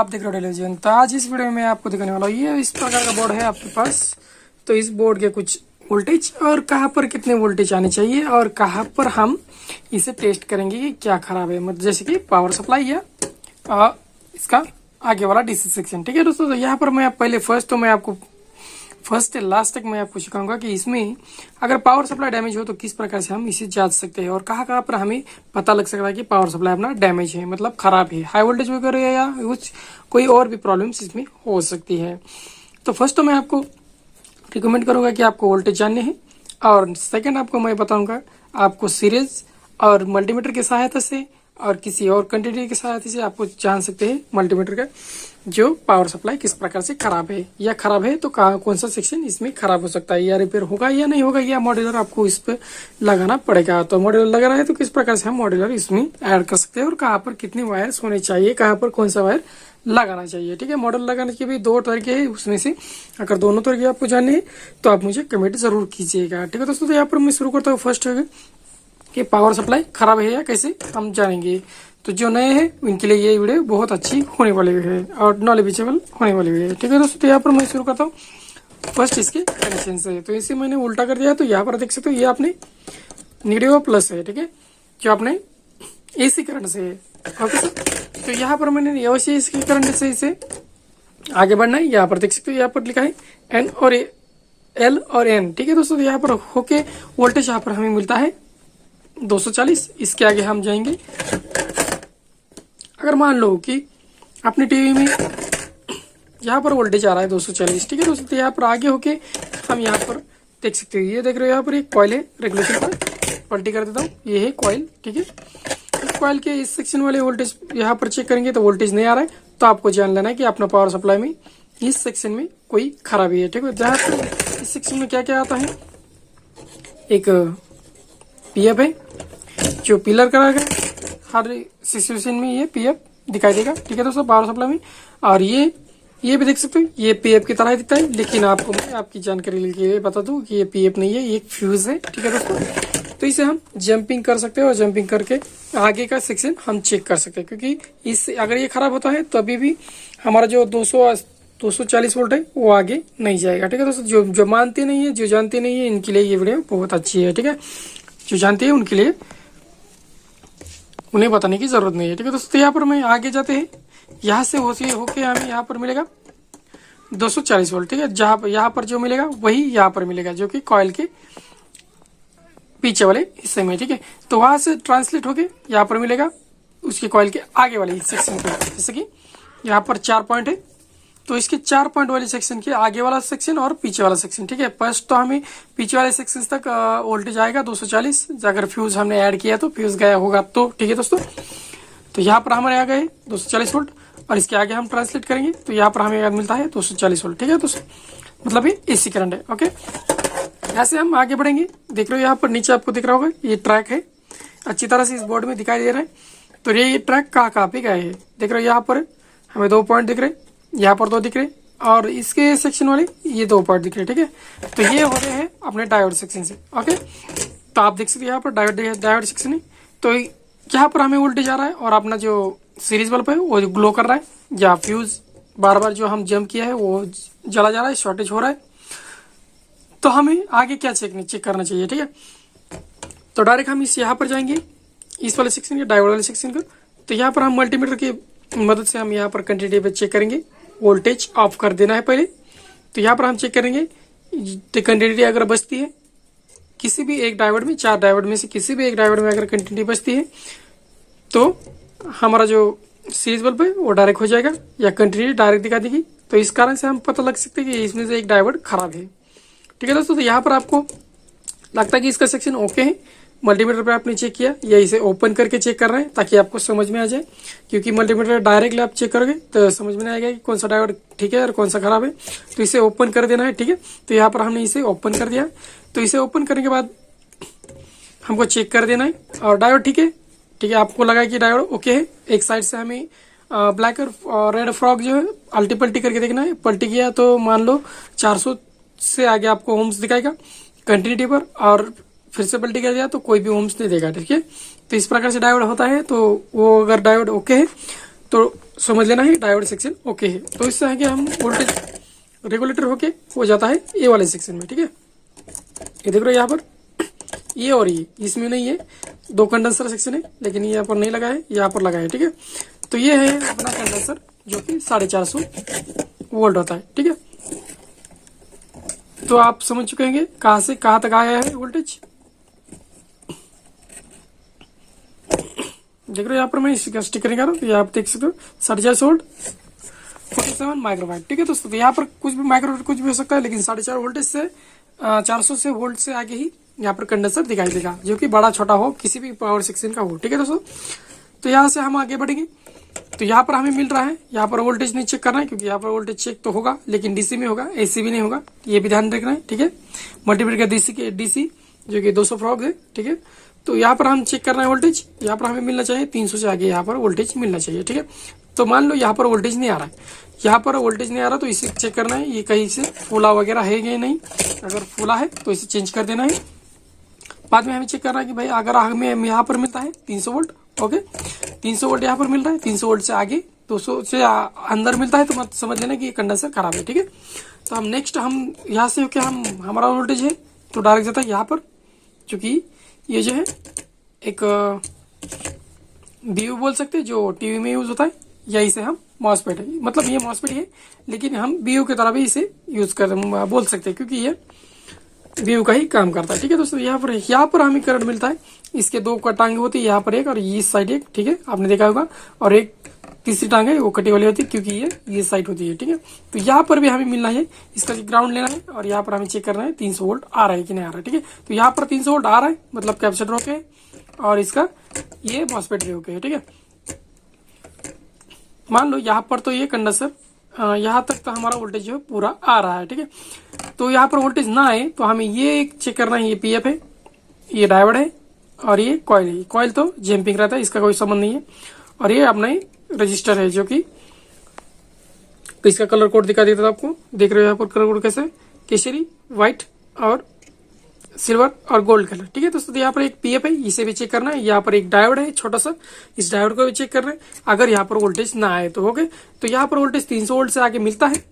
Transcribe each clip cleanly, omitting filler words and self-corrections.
आप देख रहे हो टेलीविजन। तो आज इस वीडियो में आपको दिखाने वाला हूँ ये इस प्रकार का बोर्ड है आपके पास। तो इस बोर्ड के कुछ वोल्टेज और कहाँ पर कितने वोल्टेज आने चाहिए और कहाँ पर हम इसे टेस्ट करेंगे कि क्या खराब है, मतलब जैसे कि पावर सप्लाई या इसका आगे वाला डीसी सेक्शन। ठीक है दोस्तों, तो यहाँ पर मैं पहले फर्स्ट से लास्ट तक मैं आपको सिखाऊंगा कि इसमें अगर पावर सप्लाई डैमेज हो तो किस प्रकार से हम इसे जांच सकते हैं और कहाँ कहाँ पर हमें पता लग सकता है कि पावर सप्लाई अपना डैमेज है, मतलब खराब है, हाई वोल्टेज वगैरह या कुछ कोई और भी प्रॉब्लम्स इसमें हो सकती है। तो फर्स्ट तो मैं आपको रिकमेंड करूंगा कि आपको वोल्टेज जानने हैं और सेकेंड आपको मैं बताऊंगा आपको सीरीज और मल्टीमीटर की सहायता से और किसी और क्वांटिटी की सहायता से आपको जान सकते हैं मल्टीमीटर का जो पावर सप्लाई किस प्रकार से खराब है या खराब है तो कौन सा सेक्शन इसमें खराब हो सकता है या रिपेयर होगा या नहीं होगा या मॉड्यूलर आपको इस पे लगाना पड़ेगा। तो मॉड्यूलर लगाना है तो किस प्रकार से हम मॉड्यूलर इसमें ऐड कर सकते हैं और कहाँ पर कितने वायर्स होने चाहिए, कहाँ पर कौन सा वायर लगाना चाहिए। ठीक है, मॉडल लगाने के भी दो तरीके हैं, उसमें से अगर दोनों तरीके आपको जानने हैं तो आप मुझे कमेंट जरूर कीजिएगा। ठीक है दोस्तों, तो यहाँ पर मैं शुरू करता हूँ फर्स्ट कि पावर सप्लाई खराब है या कैसे हम जानेंगे। तो जो नए हैं उनके लिए ये वीडियो बहुत अच्छी होने वाली है और नॉलेजेबल होने वाली है। ठीक है दोस्तों, तो यहाँ पर मैं शुरू करता हूँ फर्स्ट इसके कनेक्शन से। तो इसे मैंने उल्टा कर दिया, तो यहाँ पर देख सकते हो ये आपने नेगेटिव प्लस है। ठीक है, जो आपने एसी करंट से है। ओके सर, तो यहाँ पर मैंने अवश्य इसके करंट से इसे आगे बढ़ना है। यहाँ पर देख सकते हो यहाँ पर लिखा है एन और एल और एन। ठीक है दोस्तों, तो यहाँ पर होके वोल्टेज यहाँ पर हमें मिलता है 240। इसके आगे हम जाएंगे। अगर मान लो कि अपने टीवी में यहाँ पर वोल्टेज आ रहा है 240। ठीक है दोस्तों, तो यहाँ पर आगे होके हम यहाँ पर देख सकते हो, ये देख रहे हो यहाँ पर एक कॉइल है। रेगुलेटर पर पलटी कर देता हूँ, ये है कॉइल। ठीक है, इस कॉइल के इस सेक्शन वाले वोल्टेज यहाँ पर चेक करेंगे तो वोल्टेज नहीं आ रहा है, तो आपको जान लेना है कि अपना पावर सप्लाई में इस सेक्शन में कोई खराबी है। ठीक है, जहाँ पर इस सेक्शन में क्या क्या आता है, एक पीएफ है जो पिलर करा गया, हर सिचुएशन में ये पीएफ दिखाई देगा। ठीक है दोस्तों, पावर सप्लाई में। और ये भी देख सकते हो, ये पीएफ की तरह ही दिखता है, लेकिन आपको मैं आपकी जानकारी के लिए बता दूं कि ये पीएफ नहीं है, ये एक फ्यूज है। ठीक है दोस्तों, तो इसे हम जंपिंग कर सकते हैं और जंपिंग करके आगे का सेक्शन हम चेक कर सकते हैं, क्योंकि इससे अगर ये खराब होता है तो अभी भी हमारा जो 240 वोल्ट है वो आगे नहीं जाएगा। ठीक है दोस्तों, जो मानते नहीं है, जो जानते नहीं है, इनके लिए ये वीडियो बहुत अच्छी है। ठीक है, जो जानते हैं उनके लिए उन्हें बताने की जरूरत नहीं है। ठीक है दोस्तों, यहाँ पर मैं आगे जाते हैं, यहाँ से होके हमें यहाँ पर मिलेगा 240 वोल्ट। ठीक है, जहाँ यहाँ पर जो मिलेगा वही यहाँ पर मिलेगा, जो कि कॉइल के पीछे वाले हिस्से में। ठीक है, तो वहां से ट्रांसलेट होके यहाँ पर मिलेगा उसके कॉइल के आगे वाले सेक्शन पे। जैसे कि यहाँ पर 4 पॉइंट है, तो इसके 4 पॉइंट वाले सेक्शन के आगे वाला सेक्शन और पीछे वाला सेक्शन। ठीक है, फर्स्ट तो हमें पीछे वाले सेक्शन तक वोल्टेज आएगा 240। अगर फ्यूज हमने ऐड किया तो फ्यूज गया होगा तो। ठीक है दोस्तों, तो यहाँ पर हमारे आ गए 240 वोल्ट और इसके आगे हम ट्रांसलेट करेंगे तो यहाँ पर हमें मिलता है 240 वोल्ट। ठीक है दोस्तों, मतलब ये एसी करंट है। ओके, ऐसे हम आगे बढ़ेंगे। देख रहे हो यहाँ पर नीचे आपको दिख रहा होगा ये ट्रैक है, अच्छी तरह से इस बोर्ड में दिखाई दे रहा है। तो ये ट्रैक कहाँ पे गए है, देख रहे हो यहाँ पर हमें 2 पॉइंट दिख रहे, यहाँ पर 2 दिख रहे और इसके सेक्शन वाले ये 2 पॉइंट दिख रहे। ठीक है, तो ये हो रहे हैं अपने डायोड सेक्शन से। ओके, तो आप देख सकते हैं यहाँ पर डायोड सेक्शन है। तो यहाँ पर हमें वोल्टेज आ रहा है और अपना जो सीरीज बल्ब है वो ग्लो कर रहा है, या फ्यूज बार बार जो हम जंप किया है वो जला जा रहा है, शॉर्टेज हो रहा है। तो हमें आगे क्या चेक करना चाहिए। ठीक है, तो डायरेक्ट हम यहाँ पर जाएंगे, इस वाले सेक्शन के डायोड वाले सेक्शन का। तो यहाँ पर हम मल्टीमीटर की मदद से हम यहाँ पर क्वांटिटी पे चेक करेंगे। वोल्टेज ऑफ कर देना है पहले। तो यहाँ पर हम चेक करेंगे तो क्वांटिटी अगर बचती है किसी भी एक डायोड में, 4 डायोड में से किसी भी एक डायोड में अगर क्वांटिटी बचती है तो हमारा जो सीरीज बल्ब है वो डायरेक्ट हो जाएगा या क्वांटिटी डायरेक्ट दिखा देगी। तो इस कारण से हम पता लग सकते हैं कि इसमें से एक डायोड खराब है। ठीक है दोस्तों, तो यहाँ पर आपको लगता है कि इसका सेक्शन ओके है, मल्टीमीटर पे आपने चेक किया या इसे ओपन करके चेक कर रहे हैं ताकि आपको समझ में आ जाए, क्योंकि मल्टीमीटर डायरेक्टली आप चेक करोगे तो समझ में नहीं आएगा कि कौन सा डायोड ठीक है और कौन सा खराब है। तो इसे ओपन कर देना है। ठीक है, तो यहाँ पर हमने इसे ओपन कर दिया। तो इसे ओपन करने के बाद हमको चेक कर देना है और डायोड ठीक है। ठीक है, आपको लगा कि डायोड ओके है। एक साइड से हमें ब्लैक और रेड फ्रॉग जो है अल्टी पल्टी करके देखना है। पल्टी किया तो मान लो 400 से आगे आपको ओम्स दिखाएगा कंटिन्यूटी पर, और फिर से पलटी कर दिया तो कोई भी ओम्स नहीं देगा। ठीक है, तो इस प्रकार से डायोड होता है। तो वो अगर डायोड ओके है तो समझ लेना है डायोड सेक्शन ओके है। तो इससे आगे हम वोल्टेज रेगुलेटर होके हो जाता है ए वाले सेक्शन में, ठीक है। ये देख रहे हो यहाँ पर ये और ये इसमें नहीं है, दो कंडेंसर सेक्शन है, लेकिन यहाँ पर नहीं लगा है, यहाँ पर लगा है, ठीक है। तो ये है अपना कंडेंसर जो कि 450 वोल्ट होता है, ठीक है। तो आप समझ चुके होंगे कहाँ से कहाँ तक आया है वोल्टेज। देख रहे हो यहाँ पर मैं स्टिकरिंग कर रहा हूँ, तो आप देख सकते हो 450 वोल्ट 47 माइक्रोवाट, ठीक है दोस्तों। तो यहाँ पर कुछ भी माइक्रोवाट कुछ भी हो सकता है, लेकिन 450 वोल्टेज से 400 से वोल्ट से आगे ही यहाँ पर कंडेंसर दिखाई देगा, जो कि बड़ा छोटा हो किसी भी पावर सेक्शन का हो, ठीक है दोस्तों। तो यहाँ से हम आगे बढ़ेंगे। तो यहाँ पर हमें मिल रहा है, यहाँ पर वोल्टेज नहीं चेक करना है, क्योंकि यहाँ पर वोल्टेज चेक तो होगा लेकिन डीसी में होगा, एसी भी नहीं होगा, ये भी ध्यान रखना है, ठीक है। मल्टीमीटर का डीसी जो कि 200 फ्रॉग है, ठीक है। तो यहाँ पर हम चेक करना है वोल्टेज, यहाँ पर हमें मिलना चाहिए 300 से आगे यहाँ पर वोल्टेज मिलना चाहिए, ठीक है। तो मान लो यहाँ पर वोल्टेज नहीं आ रहा है, यहाँ पर वोल्टेज नहीं आ रहा, तो इसे चेक करना है ये कहीं से फूला वगैरह है या नहीं। अगर फूला है तो इसे चेंज कर देना है। बाद में हमें चेक करना है कि भाई अगर हमें यहाँ पर मिलता है 300 वोल्ट, ओके 300 वोल्ट यहाँ पर मिल रहा है, 300 वोल्ट से आगे 200 से अंदर मिलता है, तो मत समझ लेना कि ये कंडेंसर खराब है, ठीक है। तो हम नेक्स्ट हम यहाँ से होके हम हमारा वोल्टेज है तो डायरेक्ट जाता है यहाँ पर, क्योंकि ये जो है एक बीयू बोल सकते हैं जो टीवी में यूज होता है, या इसे हम मॉसफेट है, मतलब ये मॉसफेट है, लेकिन हम बीयू की तरह भी इसे यूज कर बोल सकते हैं, क्योंकि ये बीयू का ही काम करता है, ठीक है दोस्तों। यहाँ पर हमें करंट मिलता है, इसके दो टांगे होती है, यहाँ पर एक और इस साइड एक, ठीक है, आपने देखा होगा। और एक तीसरी टांग है वो कटी वाली होती है, क्योंकि ये साइड होती है, ठीक है। तो यहाँ पर भी हमें मिलना है, इसका ग्राउंड लेना है, और यहाँ पर हमें चेक करना है 300 वोल्ट आ रहा है कि नहीं आ रहा है, ठीक है। तो यहाँ पर 300 वोल्ट आ रहा है, मतलब कैपेसिटर ओके है, और इसका ये मॉसफेट भी ओके है, ठीक है। मान लो यहाँ पर तो ये कंडेंसर यहाँ तक तो हमारा वोल्टेज जो है पूरा आ रहा है, ठीक है। तो यहाँ पर वोल्टेज ना आए तो हमें ये चेक करना है, ये पीएफ है, ये डायोड है, और ये कॉइल है। कॉइल तो जंपिंग रहता है, इसका कोई संबंध नहीं है। और ये अपना रजिस्टर है, जो कि तो इसका कलर कोड दिखा देता था आपको, देख रहे हो यहाँ पर कलर कोड कैसे, केसरी, व्हाइट और सिल्वर और गोल्ड कलर, ठीक है दोस्तों। तो यहाँ पर एक पीएफ है, इसे भी चेक करना है। यहाँ पर एक डायोड है छोटा सा, इस डायोड को भी चेक करना है। अगर यहाँ पर वोल्टेज ना आए तो ओके। तो यहाँ पर वोल्टेज 300 वोल्ट से आगे मिलता है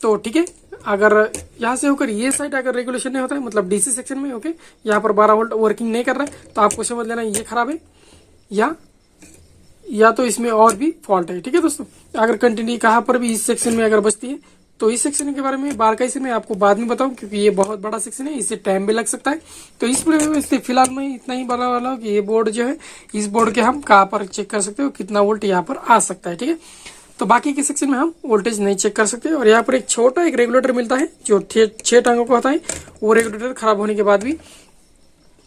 तो ठीक है। अगर यहाँ से होकर ये साइड अगर रेगुलेशन नहीं होता है, मतलब डीसी सेक्शन में ओके, यहाँ पर 12 वोल्ट वर्किंग नहीं कर रहा है, तो आपको समझ लेना ये खराब है, या तो इसमें और भी फॉल्ट है, ठीक है दोस्तों। अगर कंटिन्यू कहाँ पर भी इस सेक्शन में अगर बचती है, तो इस सेक्शन के बारे में बारकाई से मैं आपको बाद में बताऊं, क्योंकि ये बहुत बड़ा सेक्शन है, इससे टाइम भी लग सकता है। तो इस फिलहाल मैं इतना ही बता वाला हूँ कि ये बोर्ड जो है, इस बोर्ड के हम कहाँ पर चेक कर सकते हो कितना वोल्ट यहाँ पर आ सकता है, ठीक है। तो बाकी के सेक्शन में हम वोल्टेज नहीं चेक कर सकते। और यहाँ पर एक छोटा एक रेगुलेटर मिलता है जो 6 टांगों का होता है, वो रेगुलेटर खराब होने के बाद भी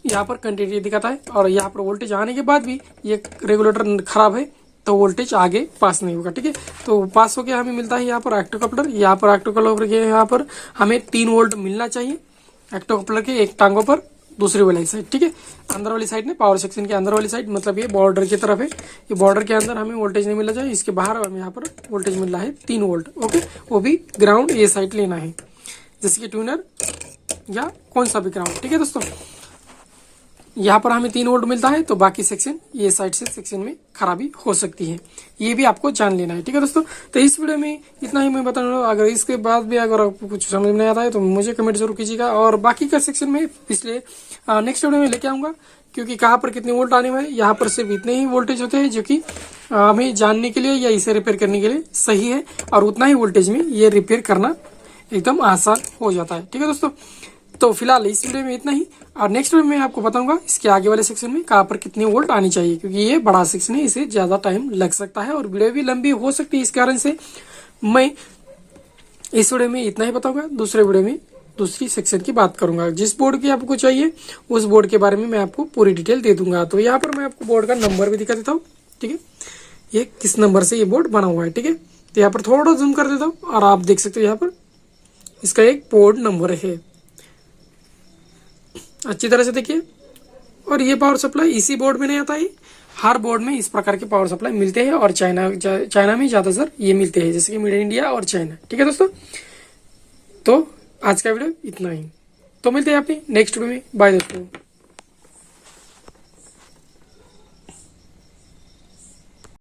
यहाँ पर कंटिन्यूटी दिखाता है, और यहाँ पर वोल्टेज आने के बाद भी ये रेगुलेटर खराब है तो वोल्टेज आगे पास नहीं होगा, ठीक है। तो पास होकर हमें मिलता है यहाँ पर ऑक्टोकपलर, यहाँ पर ऑक्टोकपलर के यहाँ पर हमें 3 वोल्ट मिलना चाहिए ऑक्टोकपलर के एक टांगों पर, दूसरी वाली साइड, ठीक है। अंदर वाली साइड में पावर सेक्शन के अंदर वाली साइड, मतलब ये बॉर्डर की तरफ है, ये बॉर्डर के अंदर हमें वोल्टेज नहीं मिलना चाहिए, इसके बाहर हमें यहाँ पर वोल्टेज मिल रहा है 3 वोल्ट, ओके। वो भी ग्राउंड ये साइड लेना है, जैसे कि ट्यूनर या कौन सा भी ग्राउंड, ठीक है दोस्तों। यहाँ पर हमें 3 वोल्ट मिलता है, तो बाकी सेक्शन ये साइड से सेक्शन में खराबी हो सकती है, ये भी आपको जान लेना है, ठीक है दोस्तों। तो इस वीडियो में इतना ही मैं बता रहा हूँ। अगर इसके बाद भी अगर आपको कुछ समझ में नहीं आता है तो मुझे कमेंट जरूर कीजिएगा, और बाकी का सेक्शन में पिछले नेक्स्ट वीडियो में लेके आऊंगा, क्योंकि कहाँ पर कितने वोल्ट आने वाले, यहाँ पर सिर्फ इतने ही वोल्टेज होते हैं जो कि हमें जानने के लिए या इसे रिपेयर करने के लिए सही है, और उतना ही वोल्टेज में ये रिपेयर करना एकदम आसान हो जाता है, ठीक है दोस्तों। तो फिलहाल इस वीडियो में इतना ही, और नेक्स्ट वीडियो में आपको बताऊंगा इसके आगे वाले सेक्शन में कहाँ पर कितने वोल्ट आनी चाहिए, क्योंकि ये बड़ा सेक्शन है, इसे ज्यादा टाइम लग सकता है और वीडियो भी लंबी हो सकती है। इस कारण से मैं इस वीडियो में इतना ही बताऊंगा, दूसरे वीडियो में दूसरी सेक्शन की बात करूंगा। जिस बोर्ड की आपको चाहिए उस बोर्ड के बारे में मैं आपको पूरी डिटेल दे दूंगा। तो यहाँ पर मैं आपको बोर्ड का नंबर भी दिखा देता हूँ, ठीक है, ये किस नंबर से ये बोर्ड बना हुआ है, ठीक है। तो यहाँ पर थोड़ा जूम कर देता हूँ और आप देख सकते हो यहाँ पर इसका एक बोर्ड नंबर है, अच्छी तरह से देखिए। और ये पावर सप्लाई इसी बोर्ड में नहीं आता है, हर बोर्ड में इस प्रकार के पावर सप्लाई मिलते हैं, और चाइना में ज्यादातर ये मिलते हैं, जैसे कि मेड इन इंडिया और चाइना, ठीक है दोस्तों। तो आज का वीडियो इतना ही, तो मिलते हैं अपनी नेक्स्ट वीडियो में, बाय दोस्तों।